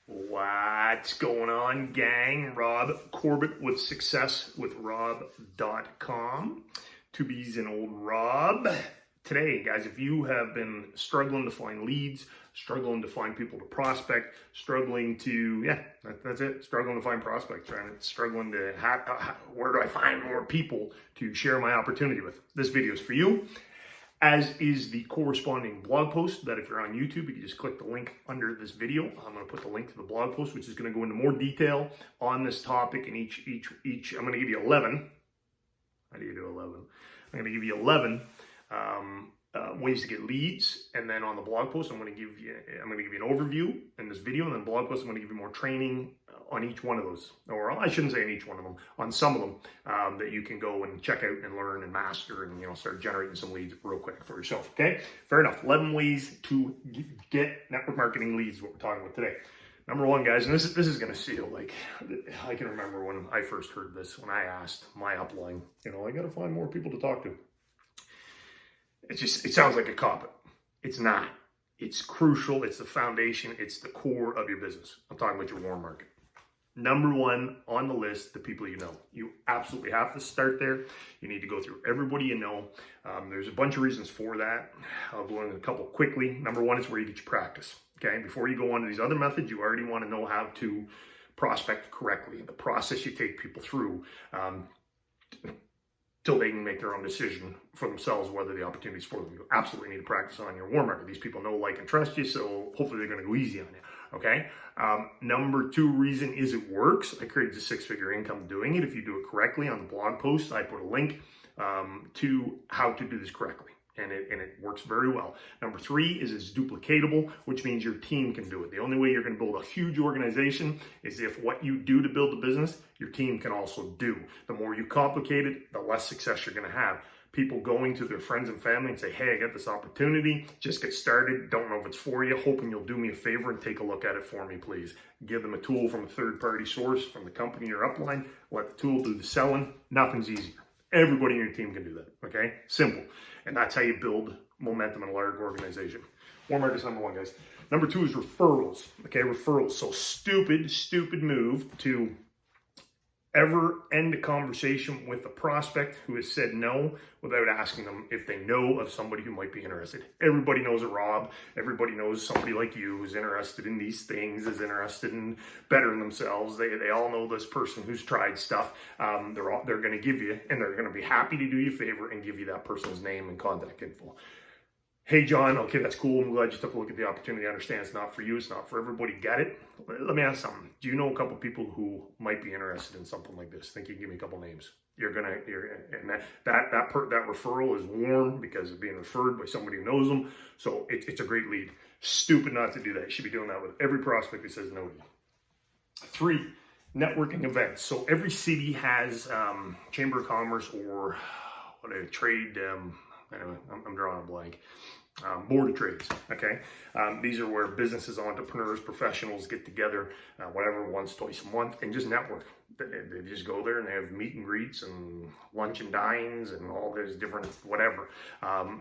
What's going on, gang? Rob Corbett with successwithrob.com. Two B's and old Rob. Today, guys, if you have been struggling to find leads, struggling to find people to prospect, struggling to, that's it, struggling to find prospects, struggling to, where do I find more people to share my opportunity with? This video is for you. As is the corresponding blog post that if you're on YouTube, you can just click the link under this video. I'm going to put the link to the blog post, which is going to go into more detail on this topic. And each, I'm going to give you 11. How do you do 11? I'm going to give you 11 ways to get leads. And then on the blog post, I'm going to give you an overview in this video. And then the blog post, I'm going to give you more training on each one of those, or I shouldn't say in each one of them, on some of them that you can go and check out and learn and master and, start generating some leads real quick for yourself. Okay, fair enough. 11 ways to get network marketing leads, what we're talking about today. Number one, guys, and this is going to feel like, I can remember when I first heard this, when I asked my upline, I got to find more people to talk to. It sounds like a cop-out. It's not. It's crucial. It's the foundation. It's the core of your business. I'm talking about your warm market. Number one on the list, the people you know. You absolutely have to start there. You need to go through everybody you know. There's a bunch of reasons for that. I'll go into a couple quickly. Number one is where you get your practice. Okay, before you go on to these other methods, you already want to know how to prospect correctly. The process you take people through till they can make their own decision for themselves whether the opportunity is for them. You absolutely need to practice on your warm market. These people know, like, and trust you, so hopefully they're going to go easy on you. Okay. Number two reason is it works. I created a 6-figure income doing it. If you do it correctly, on the blog post, I put a link to how to do this correctly. And it works very well. Number three is it's duplicatable, which means your team can do it. The only way you're going to build a huge organization is if what you do to build a business, your team can also do. The more you complicate it, the less success you're going to have. People going to their friends and family and say, hey, I got this opportunity, just get started, don't know if it's for you, hoping you'll do me a favor and take a look at it for me, please. Give them a tool from a third-party source, from the company or upline, let the tool do the selling. Nothing's easier. Everybody in your team can do that, okay? Simple. And that's how you build momentum in a large organization. Warm market's number one, guys. Number two is referrals, okay? Referrals. So stupid move to ever end a conversation with a prospect who has said no without asking them if they know of somebody who might be interested. Everybody knows a Rob. Everybody knows somebody like you who's interested in these things, is interested in bettering themselves. They all know this person who's tried stuff. They're going to give you, and they're going to be happy to do you a favor and give you that person's name and contact info. Hey, John, okay, that's cool. I'm glad you took a look at the opportunity. I understand it's not for you. It's not for everybody. Get it? Let me ask something. Do you know a couple people who might be interested in something like this? Think you can give me a couple names? And that referral is warm because it's being referred by somebody who knows them. So it's a great lead. Stupid not to do that. You should be doing that with every prospect who says no to you. 3, networking events. So every city has Chamber of Commerce or trade. Anyway, I'm drawing a blank. Board of Trades, okay? These are where businesses, entrepreneurs, professionals get together, whatever, once, twice a month, and just network. They just go there and they have meet and greets and lunch and dines and all this different whatever.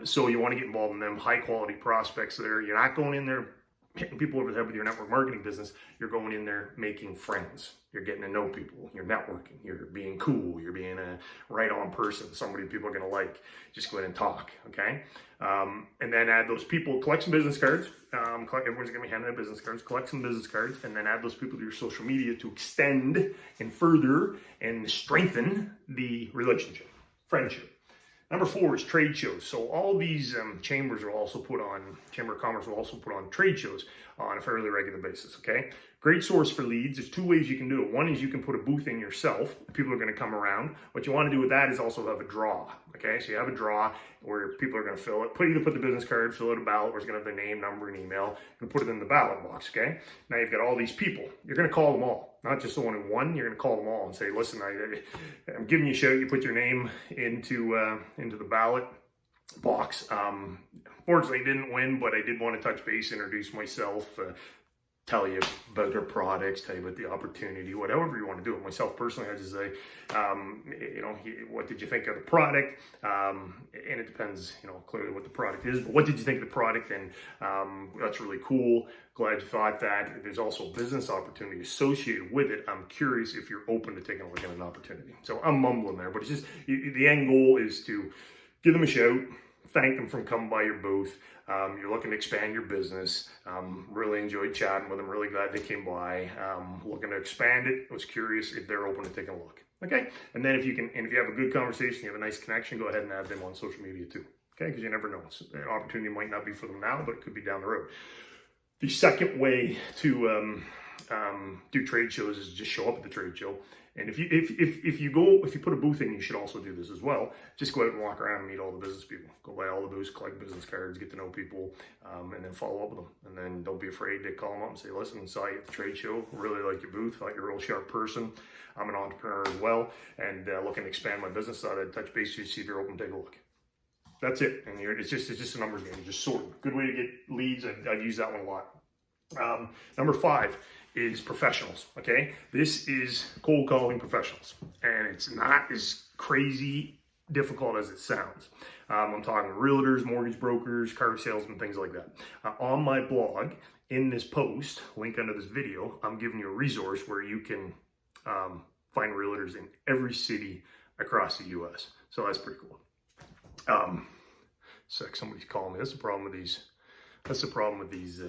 So you want to get involved in them, high quality prospects there. You're not going in there hitting people over the head with your network marketing business. You're going in there making friends. You're getting to know people. You're networking. You're being cool. You're being a right-on person, somebody people are going to like. Just go in and talk, okay? And then add those people, collect some business cards. Everyone's going to be handing out business cards. Collect some business cards, and then add those people to your social media to extend and further and strengthen the relationship, friendship. Number 4 is trade shows. So all these Chamber of Commerce will also put on trade shows on a fairly regular basis, okay? Great source for leads. There's 2 ways you can do it. One is you can put a booth in yourself. People are going to come around. What you want to do with that is also have a draw, okay? So you have a draw where people are going to fill it. Either put the business card, fill out a ballot, where it's going to have their name, number, and email, and put it in the ballot box, okay? Now you've got all these people. You're going to call them all, not just the one who won. You're going to call them all and say, listen, I'm giving you a shout. You put your name into the ballot box. Fortunately, I didn't win, but I did want to touch base, introduce myself, tell you about their products, tell you about the opportunity, whatever you want to do it. Myself personally, I just say, what did you think of the product? And it depends, clearly what the product is, but what did you think of the product? And that's really cool. Glad you thought that. There's also business opportunity associated with it. I'm curious if you're open to taking a look at an opportunity. So I'm mumbling there, but it's just, the end goal is to give them a shout, thank them for coming by your booth. You're looking to expand your business. Really enjoyed chatting with them. Really glad they came by. Looking to expand it. Was curious if they're open to taking a look. Okay. And then if you have a good conversation, you have a nice connection, go ahead and add them on social media too. Okay. Because you never know. An opportunity might not be for them now, but it could be down the road. The second way to do trade shows is just show up at the trade show. And if you put a booth in, you should also do this as well. Just go out and walk around and meet all the business people. Go buy all the booths, collect business cards, get to know people, and then follow up with them. And then don't be afraid to call them up and say, listen, saw you at the trade show. Really like your booth. Thought you're a real sharp person. I'm an entrepreneur as well, and looking to expand my business. Thought I'd touch base with you, see if you're open to take a look. That's it. And it's just a numbers game. Just sorting. Good way to get leads. I'd use that one a lot. Number 5 is professionals. Okay, this is cold calling professionals, and it's not as crazy difficult as it sounds. I'm talking realtors, mortgage brokers, car salesmen, things like that. On my blog, in this post, link under this video, I'm giving you a resource where you can find realtors in every city across the U.S. So that's pretty cool. Somebody's calling me. That's the problem with these. That's the problem with these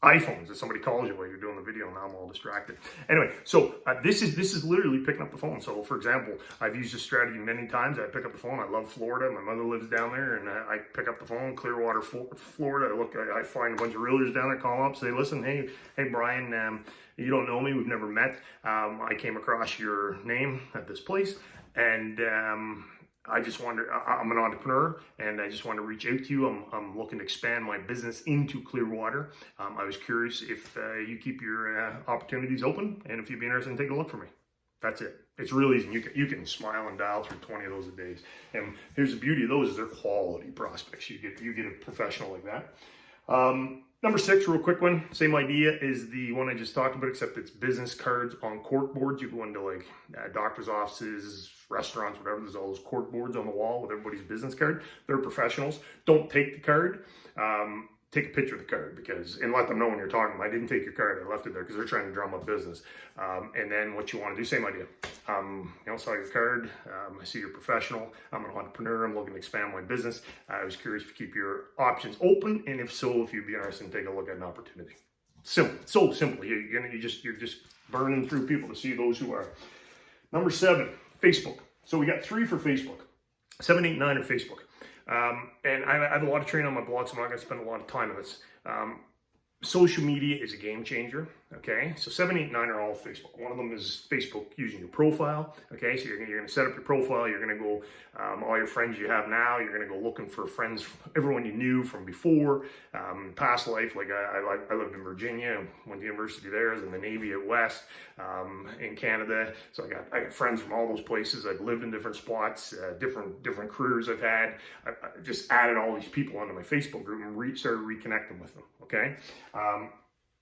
iPhones, if somebody calls you while you're doing the video, and now I'm all distracted. Anyway, so this is literally picking up the phone. So for example, I've used this strategy many times. I pick up the phone. I love Florida. My mother lives down there, and I pick up the phone, Clearwater, Florida. I find a bunch of realtors down there, call them up, say, listen, hey Brian, you don't know me. We've never met. I came across your name at this place, and I'm an entrepreneur, and I just want to reach out to you. I'm looking to expand my business into Clearwater. I was curious if you keep your opportunities open, and if you'd be interested in taking a look for me. That's it. It's really easy. You can smile and dial through 20 of those a day. And here's the beauty of those: is they're quality prospects. You get a professional like that. Number 6, real quick one. Same idea is the one I just talked about, except it's business cards on cork boards. You go into like doctor's offices, restaurants, whatever. There's all those cork boards on the wall with everybody's business card. They're professionals. Don't take the card. Take a picture of the card and let them know when you're talking. I didn't take your card. I left it there because they're trying to drum up business. And then what you want to do, same idea. Saw your card. I see you're professional. I'm an entrepreneur. I'm looking to expand my business. I was curious if you keep your options open, and if so, if you'd be interested in taking a look at an opportunity. Simple. So simple. You're just burning through people to see those who are. Number 7, Facebook. So we got 3 for Facebook. 7, 8, 9 are Facebook. And I have a lot of training on my blog, so I'm not going to spend a lot of time on this. Social media is a game changer. Okay, so 7, 8, 9 are all Facebook. One of them is Facebook using your profile. Okay, so you're going to set up your profile. You're going to go all your friends you have now. You're going to go looking for friends, everyone you knew from before, past life. Like I lived in Virginia, went to university there. I was in the Navy at West, in Canada. So I got friends from all those places. I've lived in different spots, different careers I've had. I just added all these people onto my Facebook group and started reconnecting with them. Okay.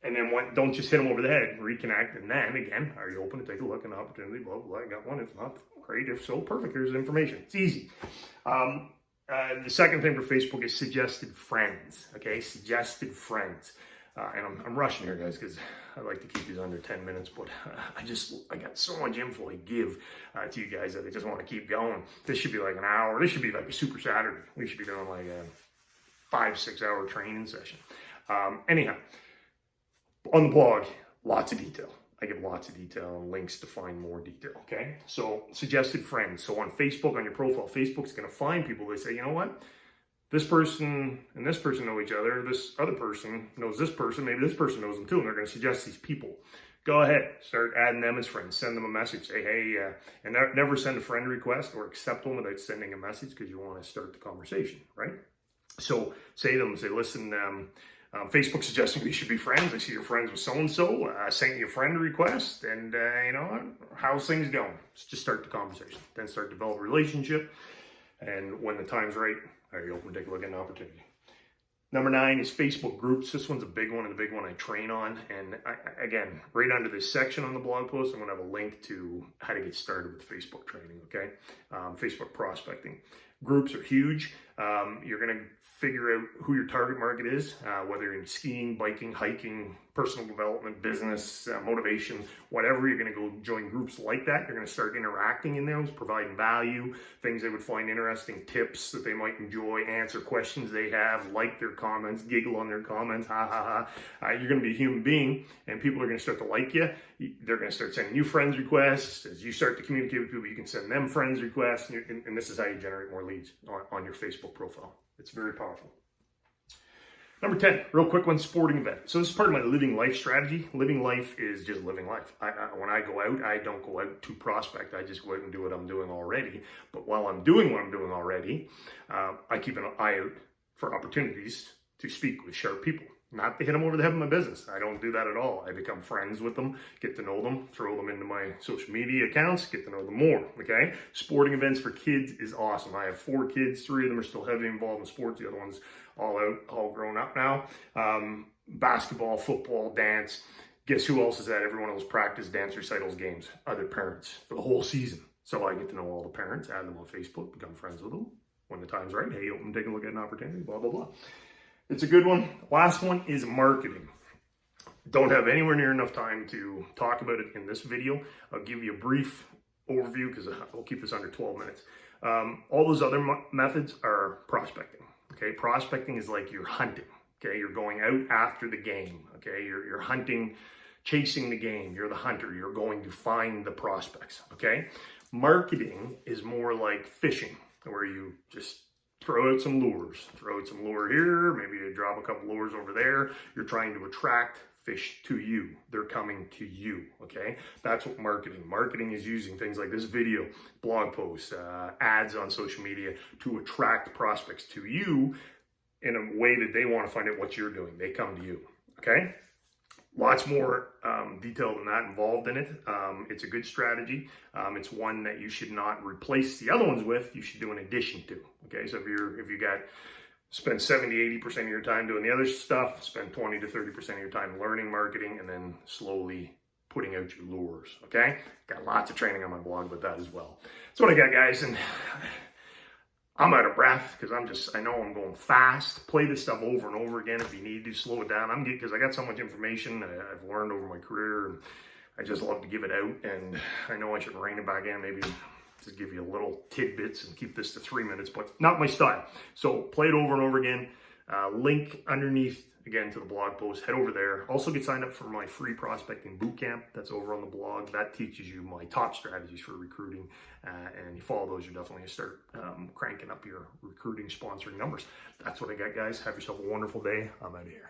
And then don't just hit them over the head, reconnect, and then again, are you open to take a look at an opportunity? Blah, blah, I got one. If not, great. If so, perfect. Here's the information. It's easy. The second thing for Facebook is suggested friends. Okay, suggested friends. And I'm rushing here, guys, because I like to keep these under 10 minutes, but I got so much info I give to you guys that I just want to keep going. This should be like an hour. This should be like a super Saturday. We should be doing like a 5-6 hour training session. Anyhow, on the blog, lots of detail. I give lots of detail and links to find more detail, okay? So, suggested friends. So on Facebook, on your profile, Facebook's going to find people. They say, you know what? This person and this person know each other. This other person knows this person. Maybe this person knows them too, and they're going to suggest these people. Go ahead. Start adding them as friends. Send them a message. Say, hey, and never send a friend request or accept one without sending a message because you want to start the conversation, right? So say to them, say, listen, Facebook suggesting we should be friends. I see you're friends with so-and-so. Sent you a friend request, and how's things going? Let's just start the conversation. Then start to develop a relationship, and when the time's right, are you open to take a look at an opportunity? Number 9 is Facebook groups. This one's a big one and the big one I train on. And again, right under this section on the blog post, I'm going to have a link to how to get started with Facebook training, okay? Facebook prospecting. Groups are huge. You're going to figure out who your target market is, whether you're in skiing, biking, hiking, personal development, business, motivation, whatever. You're going to go join groups like that. You're going to start interacting in those, providing value, things they would find interesting, tips that they might enjoy, answer questions they have, like their comments, giggle on their comments, ha ha ha. You're going to be a human being, and people are going to start to like you. They're going to start sending you friends requests. As you start to communicate with people, you can send them friends requests, and this is how you generate more leads on your Facebook profile. It's very powerful. Number 10, real quick one, sporting event. So this is part of my living life strategy. Living life is just living life. When I go out, I don't go out to prospect. I just go out and do what I'm doing already. But while I'm doing what I'm doing already, I keep an eye out for opportunities to speak with sharp people. Not to hit them over the head with my business. I don't do that at all. I become friends with them, get to know them, throw them into my social media accounts, get to know them more, okay? Sporting events for kids is awesome. I have 4 kids. 3 of them are still heavily involved in sports. The other one's all out, all grown up now. Basketball, football, dance. Guess who else is at every one of those practice, dance, recitals, games? Other parents for the whole season. So I get to know all the parents, add them on Facebook, become friends with them. When the time's right, hey, open, take a look at an opportunity, blah, blah, blah. It's a good one. Last one is marketing. Don't have anywhere near enough time to talk about it in this video. I'll give you a brief overview because I'll keep this under 12 minutes. All those other methods are prospecting. Okay, prospecting is like you're hunting. Okay, you're going out after the game. Okay, you're hunting, chasing the game. You're the hunter. You're going to find the prospects. Okay, marketing is more like fishing, where you just throw out some lures. Throw out some lure here, maybe you drop a couple lures over there. You're trying to attract fish to you. They're coming to you, okay? That's what marketing is using things like this video, blog posts, ads on social media to attract prospects to you in a way that they want to find out what you're doing. They come to you, okay? Lots more detail than that involved in it. It's a good strategy. It's one that you should not replace the other ones with. You should do in addition to. Okay, so if you spend 70-80% of your time doing the other stuff, spend 20 to 30% of your time learning marketing, and then slowly putting out your lures. Okay, got lots of training on my blog about that as well. That's what I got, guys, and I'm out of breath because I know I'm going fast. Play this stuff over and over again if you need to. Slow it down. Because I got so much information I've learned over my career, and I just love to give it out. And I know I should rein it back in, maybe just give you a little tidbits and keep this to 3 minutes, but not my style. So play it over and over again. Link underneath, again, to the blog post. Head over there. Also get signed up for my free prospecting bootcamp. That's over on the blog. That teaches you my top strategies for recruiting. And you follow those, you're definitely going to start cranking up your recruiting sponsoring numbers. That's what I got, guys. Have yourself a wonderful day. I'm out of here.